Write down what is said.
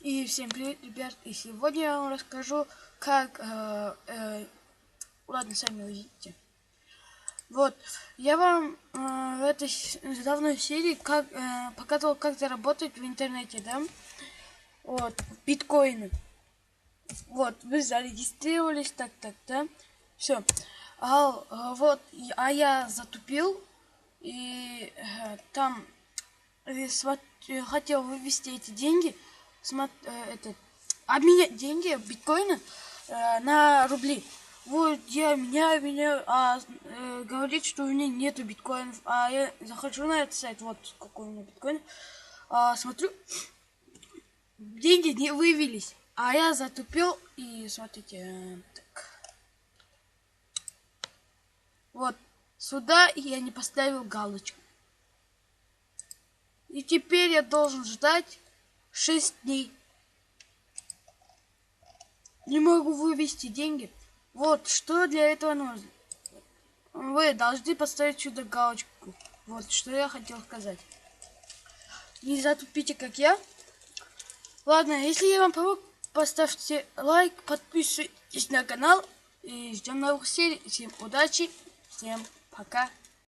И всем привет, ребят! И сегодня я вам расскажу, как... ладно, сами увидите. Вот, я вам в этой давной серии показывал, как заработать в интернете, да? Вот, биткоины. Вот, вы зарегистрировались, так, да? Все. Я затупил, и там хотел вывести эти деньги, обменять деньги, биткоины на рубли. Вот я меняю, говорит, что у меня нету биткоинов, а я захожу на этот сайт, вот какой у меня биткоин, смотрю, деньги не вывелись, а я затупил, и смотрите, так. Вот сюда я не поставил галочку. И теперь я должен ждать 6 дней. Не могу вывести деньги. Вот что для этого нужно. Вы должны поставить сюда галочку. Вот что я хотел сказать. Не затупите, как я. Ладно, если я вам помог, поставьте лайк, подписывайтесь на канал. И ждем новых серий. Всем удачи, всем пока.